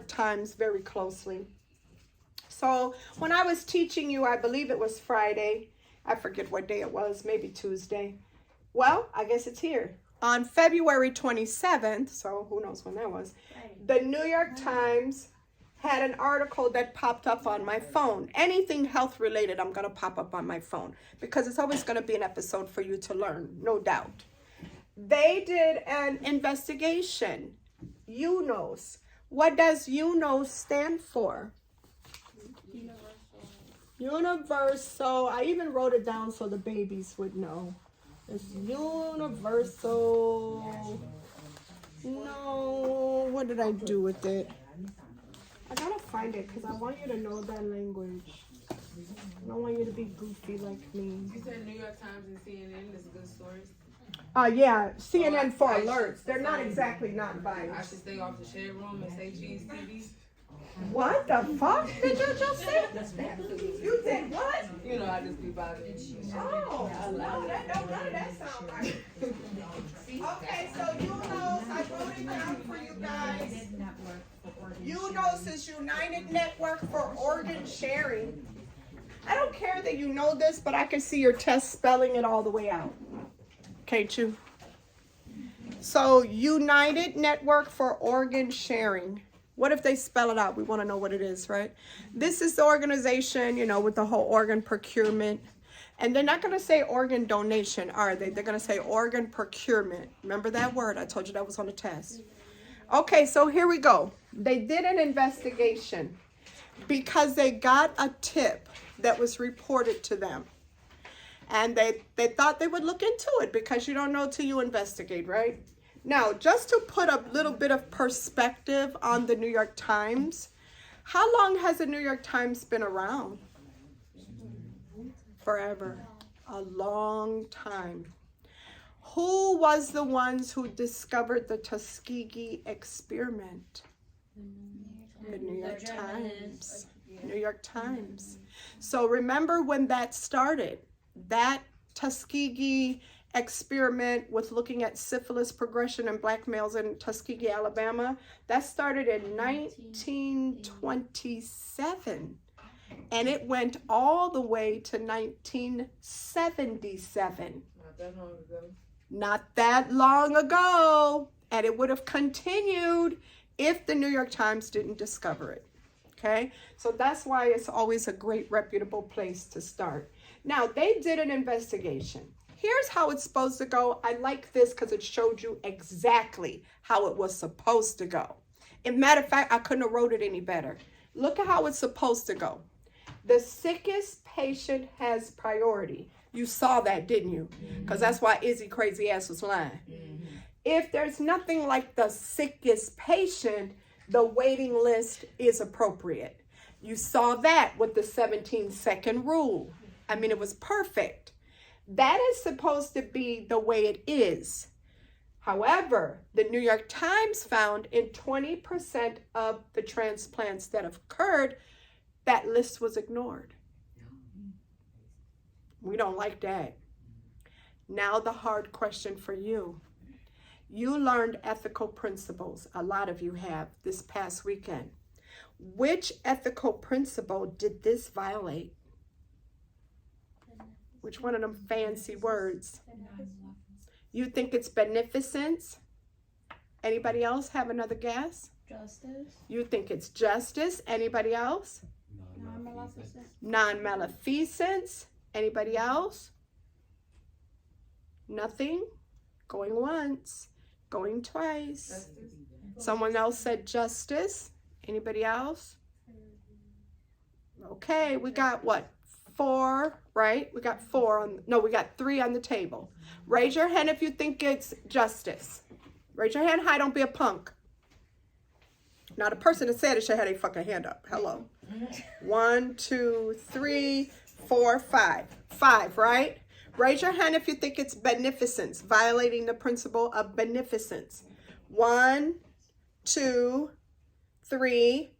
York Times very closely. So when I was teaching you, I believe it was Friday. I forget what day it was, maybe Tuesday. Well, I guess it's here. On February 27th, so who knows when that was, the New York Times had an article that popped up on my phone. Anything health related, I'm going to pop up on my phone because it's always going to be an episode for you to learn, no doubt. They did an investigation. UNOS. What does UNOS stand for? Universal. I even wrote it down so the babies would know. It's universal. No, what did I do with it? I gotta find it because I want you to know that language. I don't want you to be goofy like me. You said New York Times and CNN is a good source. Yeah, CNN for alerts. They're not exactly not biased. I should stay off the shade room and say cheese TV. What the fuck did you just say? You said what? You know, I just be bothered. Oh, no, that don't none of that sound right. Okay, so UNOS, I wrote it down for you guys. UNOS is United Network for Organ Sharing. I don't care that you know this, but I can see your test spelling it all the way out. Can't you? So United Network for Organ Sharing. What if they spell it out? We want to know what it is, right? This is the organization, you know, with the whole organ procurement. And they're not going to say organ donation, are they? They're going to say organ procurement. Remember that word? I told you that was on the test. Okay, so here we go. They did an investigation because they got a tip that was reported to them. And they thought they would look into it because you don't know till you investigate, right? Now, just to put a little bit of perspective on the New York Times, how long has the New York Times been around? Forever. A long time. Who was the ones who discovered the Tuskegee experiment? The New York Times. New York Times. So remember when that started, that Tuskegee experiment with looking at syphilis progression in black males in Tuskegee, Alabama, that started in 1927 and it went all the way to 1977. Not that long ago. Not that long ago. And it would have continued if the New York Times didn't discover it. Okay, so that's why it's always a great reputable place to start. Now, they did an investigation. Here's how it's supposed to go. I like this because it showed you exactly how it was supposed to go. As a matter of fact, I couldn't have wrote it any better. Look at how it's supposed to go. The sickest patient has priority. You saw that, didn't you? Because that's why Izzy crazy ass was lying. If there's nothing like the sickest patient, the waiting list is appropriate. You saw that with the 17-second rule. I mean, it was perfect. That is supposed to be the way it is. However, the New York Times found in 20% of the transplants that have occurred, that list was ignored. We don't like that. Now the hard question for you. You learned ethical principles, a lot of you have, this past weekend. Which ethical principle did this violate? Which one of them fancy words? You think it's beneficence? Anybody else have another guess? Justice. You think it's justice? Anybody else? Non-maleficence. Non-maleficence. Anybody else? Nothing? Going once. Going twice. Justice. Someone else said justice. Anybody else? Okay, we got what? 4, right? We got 4 on, no, we got 3 on the table. Raise your hand if you think it's justice. Raise your hand high, don't be a punk. Now the person that said it should have their fucking hand up. Hello. 1, 2, 3, 4, 5. 5, right? Raise your hand if you think it's beneficence, violating the principle of beneficence. 1, 2, 3.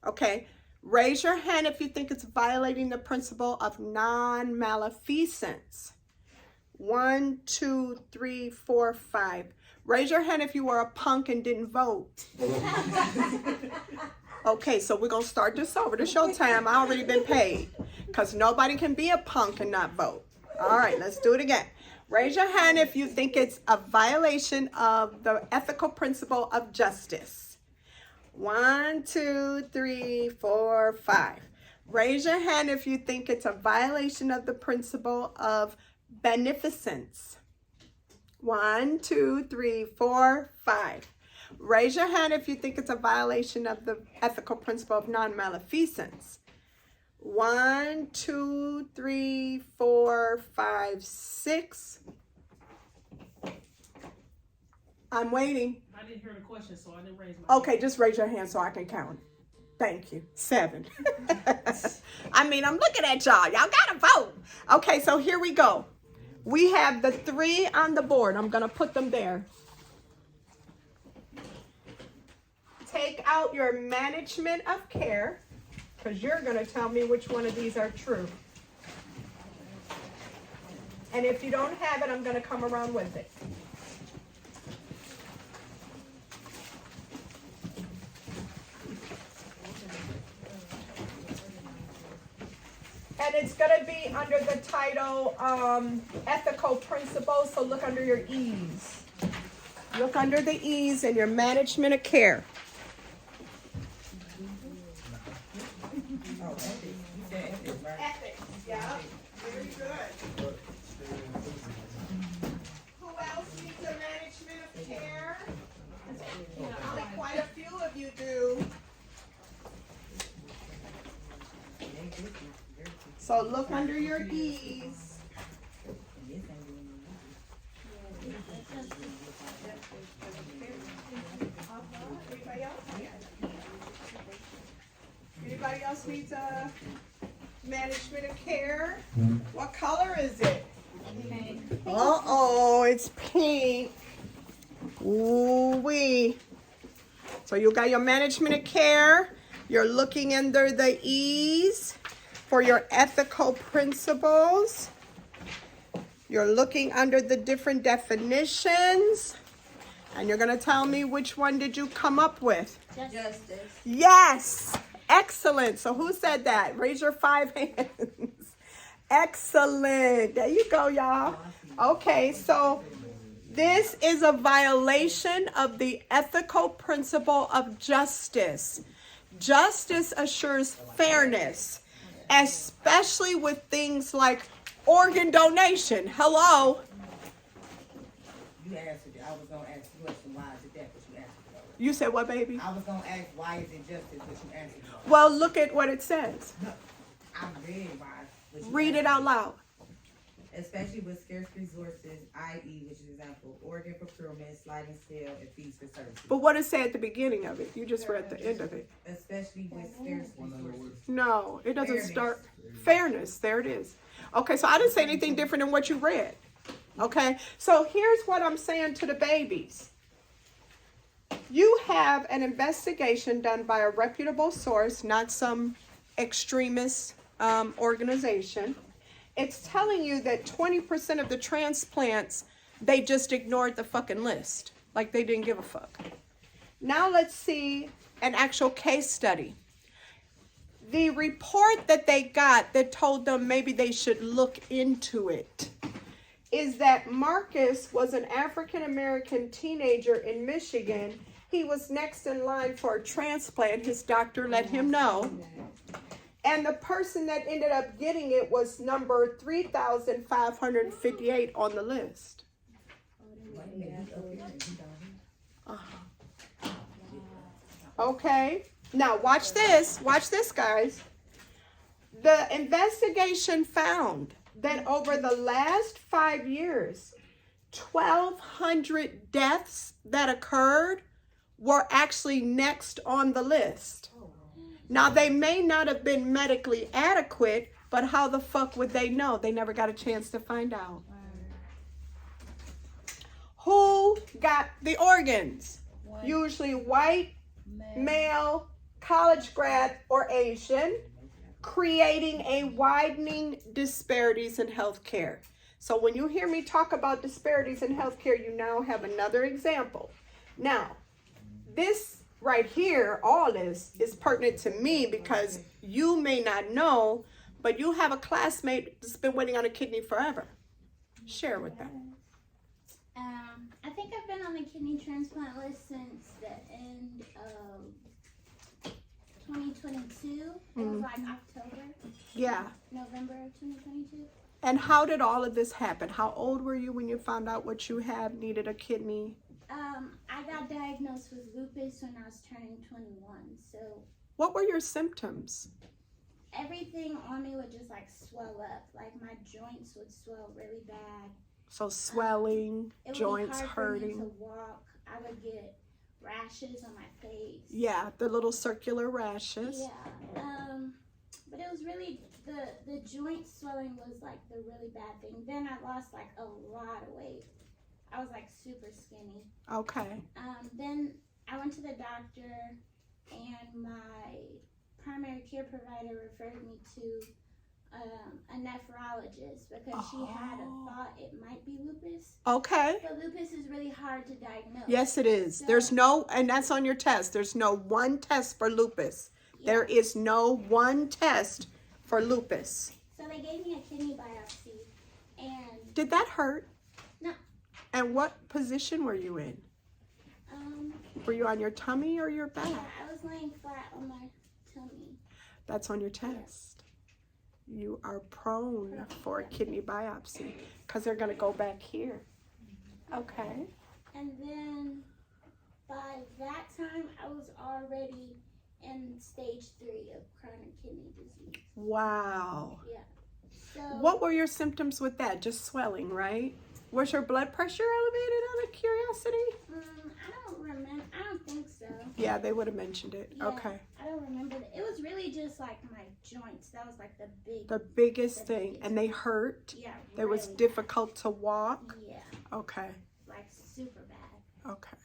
Okay. Raise your hand if you think it's violating the principle of non-maleficence. 1, 2, 3, 4, 5. Raise your hand if you were a punk and didn't vote. Okay, so we're gonna start this over. This your time. I already been paid. Because nobody can be a punk and not vote. All right, let's do it again. Raise your hand if you think it's a violation of the ethical principle of justice. 1, 2, 3, 4, 5. Raise your hand if you think it's a violation of the principle of beneficence. 1, 2, 3, 4, 5. Raise your hand if you think it's a violation of the ethical principle of non-maleficence. 1, 2, 3, 4, 5, 6. I'm waiting. I didn't hear the question, so I didn't raise my hand. Okay, just raise your hand so I can count. Thank you. 7. I mean, I'm looking at y'all. Y'all gotta vote. Okay, so here we go. We have the 3 on the board. I'm gonna put them there. Take out your management of care, because you're going to tell me which one of these are true. And if you don't have it, I'm going to come around with it. And it's going to be under the title Ethical Principles, so look under your E's. Look under the E's and your management of care. Ethics, yeah, very good. Who else needs a management of care? Only quite a few of you do. So look under your E's. Anybody else needs a management of care? What color is it? Pink. Uh-oh, it's pink. Ooh-wee. So you got your management of care. You're looking under the E's for your ethical principles. You're looking under the different definitions. And you're going to tell me which one did you come up with? Justice. Yes. Excellent. So who said that? Raise your 5 hands. Excellent. There you go, y'all. Okay, so this is a violation of the ethical principle of justice. Justice assures fairness, especially with things like organ donation. Hello. You answered it. I was going to ask the question, why is it that, but you answered it already. You said what, baby? I was going to ask, why is it justice, but you answered it already. Well, look at what it says. I read why. But you Read it answered out loud. Especially with scarce resources, i.e., which is example, organ procurement, sliding scale, and fees for services. But what it said at the beginning of it? You just read the end of it. Especially with scarce resources. No, it doesn't Fairness. start. Fairness, there it is. Okay, so I didn't say anything different than what you read. Okay, so here's what I'm saying to the babies. You have an investigation done by a reputable source, not some extremist organization. It's telling you that 20% of the transplants, they just ignored the fucking list. Like they didn't give a fuck. Now let's see an actual case study. The report that they got that told them maybe they should look into it is that Marcus was an African-American teenager in Michigan. He was next in line for a transplant. His doctor let him know. And the person that ended up getting it was number 3,558 on the list. Okay. Now watch this. Watch this, guys. The investigation found that over the last 5 years, 1,200 deaths that occurred were actually next on the list. Now, they may not have been medically adequate, but how the fuck would they know? They never got a chance to find out. Who got the organs? Usually white, male, college grad, or Asian, creating a widening disparities in healthcare. So when you hear me talk about disparities in healthcare, you now have another example. Now, this right here, all this is pertinent to me because you may not know, but you have a classmate that's been waiting on a kidney forever. Share with them. I think I've been on the kidney transplant list since the end of 2022. It was like October, Yeah. November of 2022. And how did all of this happen? How old were you when you found out what you had, needed a kidney? I got diagnosed with lupus when I was turning 21. So What were your symptoms? everything on me would just like swell up. Like my joints would swell really bad. So swelling, It would joints be hard for me hurting. to walk. I would get rashes on my face. Yeah, the little circular rashes. Yeah. But it was really the joint swelling was like the really bad thing. Then I lost like a lot of weight. I was like super skinny. Okay. Then I went to the doctor, and my primary care provider referred me to a nephrologist because she had a thought it might be lupus. Okay. But lupus is really hard to diagnose. Yes, it is. So- There's no, and that's on your test. There's no one test for lupus. There is no one test for lupus. So they gave me a kidney biopsy, and Did that hurt? No. And what position were you in? Were you on your tummy or your back? yeah, I was laying flat on my tummy. That's on your test. You are prone for a kidney biopsy because they're going to go back here. Okay. And then by that time, I was already in stage 3 of chronic kidney disease. Wow. So What were your symptoms with that? Just swelling, right? Was your blood pressure elevated out of curiosity? I don't remember. I don't think so. Yeah, they would have mentioned it. Yeah, Okay. I don't remember. It was really just like my joints. That was like the The biggest thing. And they hurt. Yeah. It was really difficult to walk. bad. Yeah, Okay. like super bad. Okay.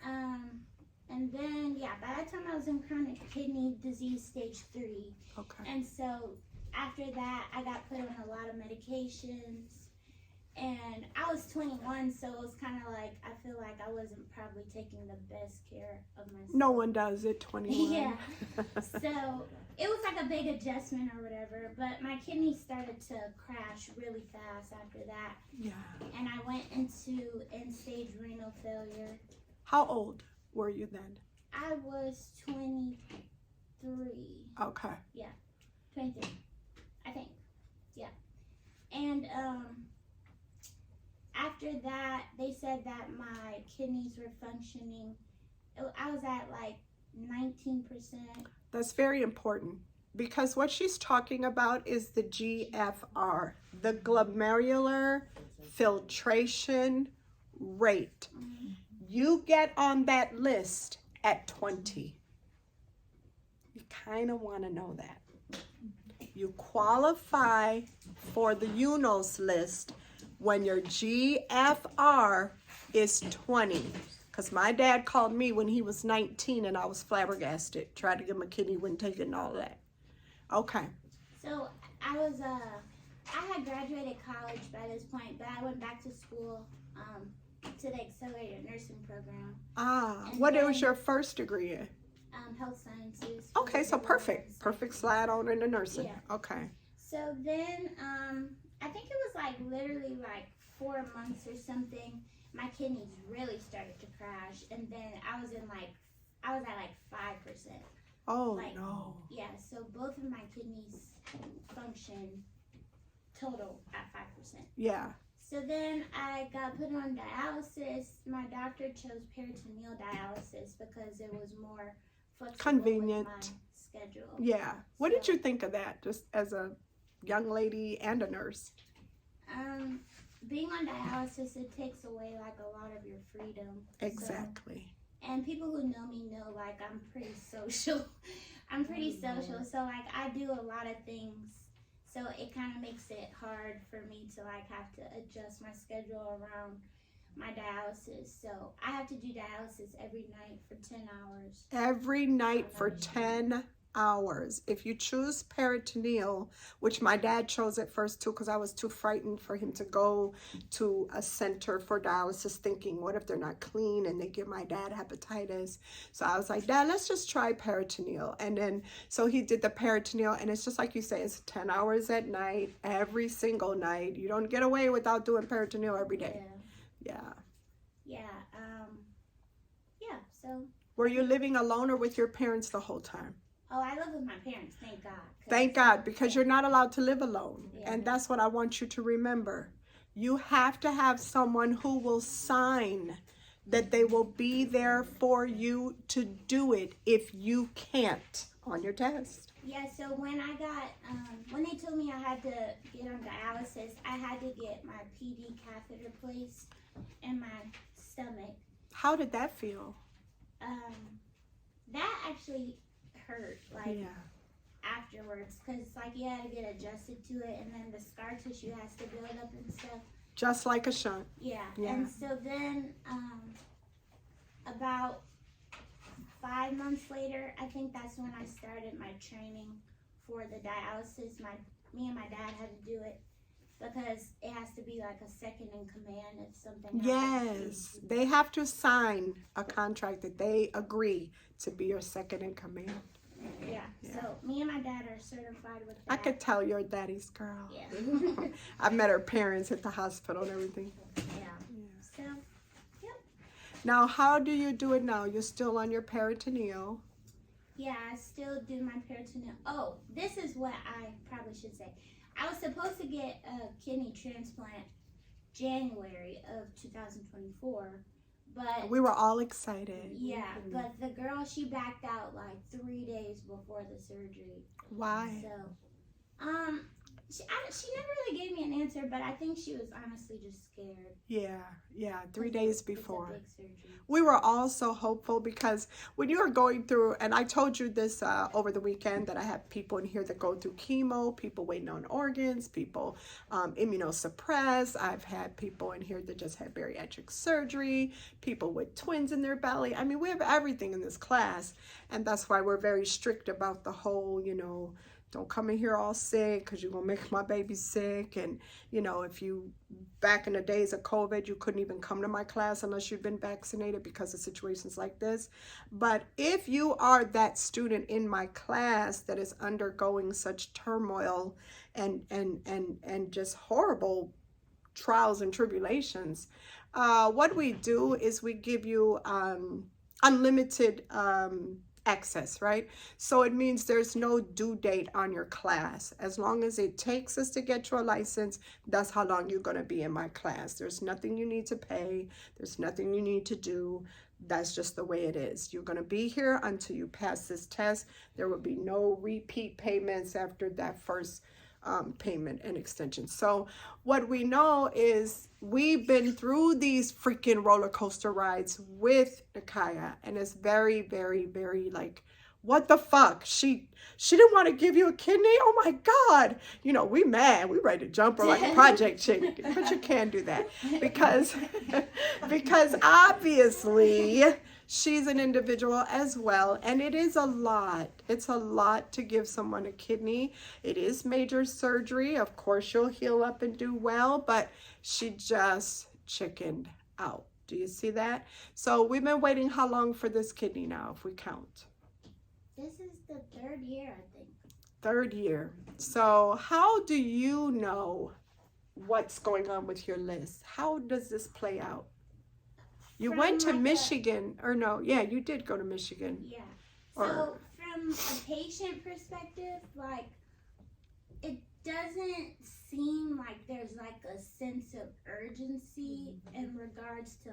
And then by that time I was in chronic kidney disease stage 3. Okay. And so after that, I got put on a lot of medications, and I was 21, so it was kind of like, I feel like I wasn't probably taking the best care of myself. No one does it, 21. Yeah. So it was like a big adjustment or whatever, but my kidneys started to crash really fast after that, Yeah. and I went into end-stage renal failure. How old were you then? I was 23. Okay. 23, I think. Yeah. And after that, they said that my kidneys were functioning. I was at like 19%. That's very important because what she's talking about is the GFR, the glomerular filtration rate. You get on that list at 20. You kind of want to know that. You qualify for the UNOS list when your GFR is 20. Because my dad called me when he was 19 and I was flabbergasted. Tried to give him a kidney, wouldn't take it and all that. Okay. So I was, I had graduated college by this point, but I went back to school to the accelerated nursing program. Ah, And what then- was your first degree in? Health sciences. Okay, so perfect. Nursing. Perfect slide on into nursing. Yeah. Okay. So then, I think it was like literally like 4 months or something. My kidneys really started to crash, and then I was at like 5%. Oh, Like- no. Yeah, so both of my kidneys function total at 5%. Yeah. So then I got put on dialysis. My doctor chose peritoneal dialysis because it was more flexible Convenient. with my schedule. Yeah. What did So- you think of that, just as a young lady and a nurse? Being on dialysis, it takes away like a lot of your freedom. Exactly. And people who know me know like I'm pretty social. I'm pretty social, so like I do a lot of things. So it kind of makes it hard for me to like have to adjust my schedule around my dialysis. So I have to do dialysis every night for 10 hours. Every night for 10 hours. If you choose peritoneal, which my dad chose at first too, because I was too frightened for him to go to a center for dialysis, thinking, what if they're not clean and they give my dad hepatitis? So I was like, Dad, let's just try peritoneal. And then, so he did the peritoneal, and it's just like you say, it's 10 hours at night, every single night. You don't get away without doing peritoneal every day. Yeah. So. Were you living alone or with your parents the whole time? Oh, I live with my parents, thank God. Thank God, because you're not allowed to live alone. Yeah. And that's what I want you to remember. You have to have someone who will sign that they will be there for you to do it if you can't on your test. Yeah, so when I got, when they told me I had to get on dialysis, I had to get my PD catheter placed in my stomach. How did that feel? That actually hurt, afterwards, because, you had to get adjusted to it, and then the scar tissue has to build up and stuff. Just like a shunt. Yeah. And so then, about 5 months later, I think that's when I started my training for the dialysis. Me and my dad had to do it because it has to be like a second in command if something happens. Yes, they have to sign a contract that they agree to be your second in command. Yeah. So me and my dad are certified with that. I could tell you're daddy's girl. Yeah. I met her parents at the hospital and everything. Yeah. So, yep. Now, how do you do it now? You're still on your peritoneal. Yeah, I still do my peritoneal. Oh, this is what I probably should say. I was supposed to get a kidney transplant January of 2024, but we were all excited. Yeah, but the girl, she backed out 3 days before the surgery. Why? So, she never really gave me an answer, but I think she was honestly just scared. Yeah, 3 days before. It's a big surgery. We were all so hopeful because when you are going through, and I told you this over the weekend, that I have people in here that go through chemo, people waiting on organs, people immunosuppressed. I've had people in here that just had bariatric surgery, people with twins in their belly. I mean, we have everything in this class, and that's why we're very strict about the whole, don't come in here all sick because you're going to make my baby sick. And, if you, back in the days of COVID, you couldn't even come to my class unless you'd been vaccinated because of situations like this. But if you are that student in my class that is undergoing such turmoil and just horrible trials and tribulations, what we do is we give you unlimited access, right? So it means there's no due date on your class. As long as it takes us to get your license, that's how long you're going to be in my class. There's nothing you need to pay. There's nothing you need to do. That's just the way it is. You're going to be here until you pass this test. There will be no repeat payments after that first payment and extension. So what we know is we've been through these freaking roller coaster rides with Nakaya, and it's very, very, very what the fuck? She didn't want to give you a kidney? Oh my God. We mad. We ready to jump her like a project chick. But you can't do that because obviously she's an individual as well. And it is a lot. It's a lot to give someone a kidney. It is major surgery. Of course, you'll heal up and do well, but she just chickened out. Do you see that? So we've been waiting how long for this kidney now, if we count? This is the 3rd year, I think. 3rd year. So how do you know what's going on with your list? How does this play out? You went to Michigan, or no? Yeah, you did go to Michigan. Yeah. So from a patient perspective, it doesn't seem like there's a sense of urgency in regards to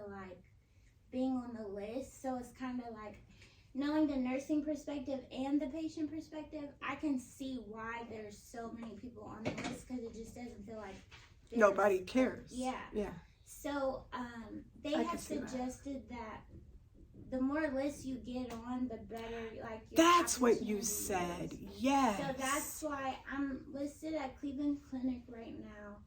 being on the list. So it's kind of knowing the nursing perspective and the patient perspective, I can see why there's so many people on the list, because it just doesn't feel like nobody cares. Yeah. So they have suggested that the more lists you get on, the better your That's what you said. Yes. So that's why I'm listed at Cleveland Clinic right now,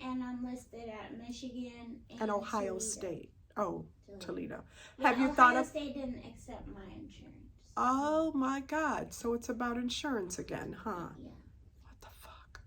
and I'm listed at Michigan and Ohio Toledo. State. Oh, Toledo. Yeah, Have you Ohio thought of? State didn't accept my insurance. Oh my God. So it's about insurance again, huh? Yeah. What the fuck?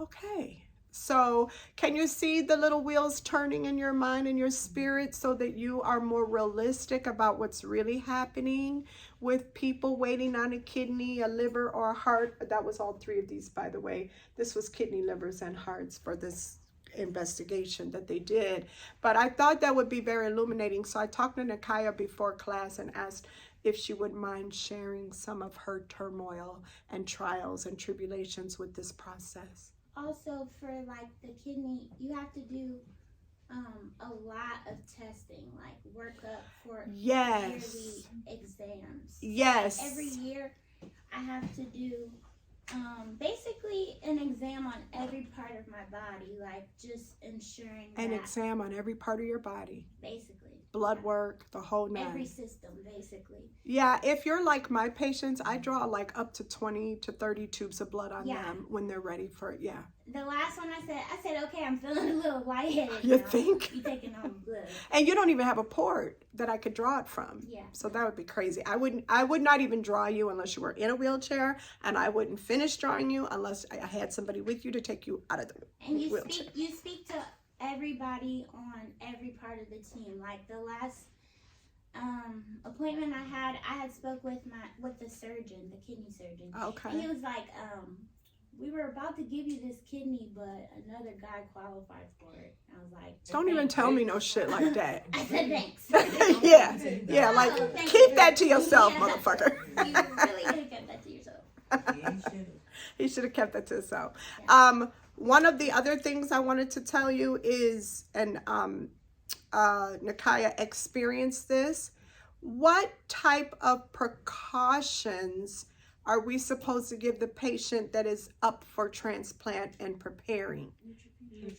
Okay. So can you see the little wheels turning in your mind and your spirit so that you are more realistic about what's really happening with people waiting on a kidney, a liver, or a heart? That was all three of these, by the way. This was kidney, livers, and hearts for this investigation that they did. But I thought that would be very illuminating. So I talked to Nakaya before class and asked if she would mind sharing some of her turmoil and trials and tribulations with this process. Also, for like the kidney, you have to do a lot of testing, like workup for Yes. yearly exams. Yes. Every year, I have to do basically an exam on every part of my body, like just ensuring An that exam on every part of your body. basically Blood work, the whole nine. every system, basically. Yeah, if you're like my patients, I draw like up to 20 to 30 tubes of blood on Yeah. them when they're ready for it. Yeah. The last one I said, okay, I'm feeling a little lightheaded. You now. think? You taking all the blood? And you don't even have a port that I could draw it from. Yeah. So that would be crazy. I would not even draw you unless you were in a wheelchair, and I wouldn't finish drawing you unless I had somebody with you to take you out of the And you wheelchair. speak to everybody on every part of the team. Like the last appointment I had spoke with the surgeon, the kidney surgeon. Okay. And he was like, we were about to give you this kidney, but another guy qualified for it. I was like, Don't even tell me no shit like that. I said thanks. Yeah, like Oh, thank keep you. that to yourself, Yeah. motherfucker. You really could have kept that to yourself. Yeah, you should've. He should have kept that to himself. Yeah. One of the other things I wanted to tell you is, and Nakaya experienced this, what type of precautions are we supposed to give the patient that is up for transplant and preparing?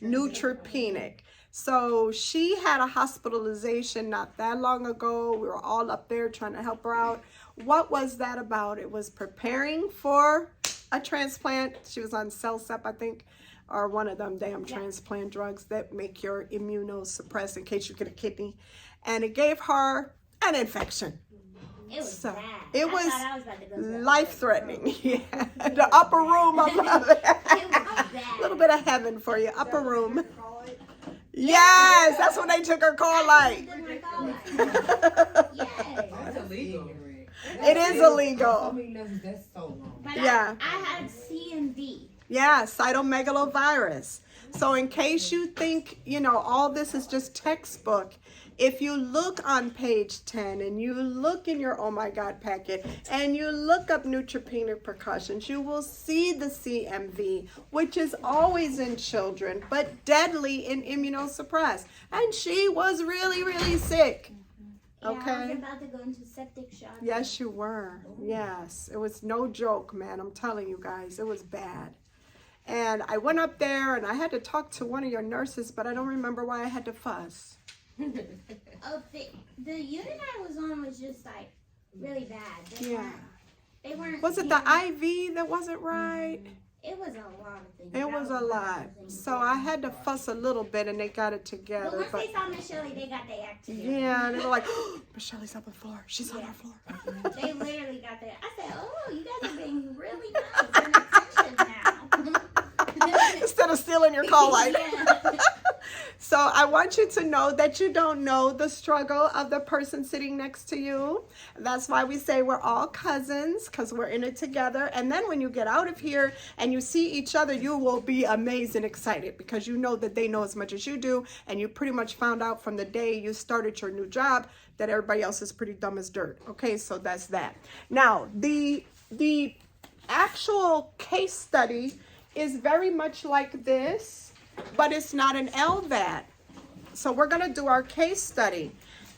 Neutropenic. So she had a hospitalization not that long ago. We were all up there trying to help her out. What was that about? It was preparing for a transplant. She was on CellSep, I think, or one of them damn transplant drugs that make your immunosuppressed in case you get a kidney. And it gave her an infection. It was So, bad. it I was thought I was about to go to the life-threatening. Yeah, the upper room of It was bad. a little bit of heaven for you, upper room. Yes, that's what they took her call like. Yes. That's illegal. It is illegal. So many levels, that's so long. But Yeah. I had CMV. Yeah, cytomegalovirus. So in case you think, all this is just textbook, if you look on page 10 and you look in your Oh My God packet and you look up neutropenic precautions, you will see the CMV, which is always in children, but deadly in immunosuppressed. And she was really, really sick. Yeah, I Okay. was about to go into septic shock. Yes, you were. Yes. It was no joke, man. I'm telling you guys, it was bad. And I went up there and I had to talk to one of your nurses, but I don't remember why I had to fuss. Oh, the unit I was on was just like really bad. They weren't. Was it the IV that wasn't right? It was a lot of things. It was a lot. So I had to fuss a little bit and they got it But together. once But they saw Miss Shelley, they got their act together. yeah, they were like, oh, Michelle's on the floor. She's on our floor. They literally got their. I said, "Oh, you guys are being really nice and attentive now." Instead of stealing your call light. Yeah. So I want you to know that you don't know the struggle of the person sitting next to you. That's why we say we're all cousins, because we're in it together. And then when you get out of here and you see each other, you will be amazed and excited because you know that they know as much as you do. And you pretty much found out from the day you started your new job that everybody else is pretty dumb as dirt. Okay, so that's that. Now, the actual case study is very much like this, but it's not an LVAD. So we're going to do our case study.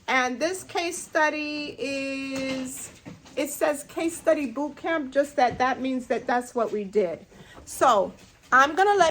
And this case study is, it says case study boot camp, just that means that that's what we did. So I'm going to let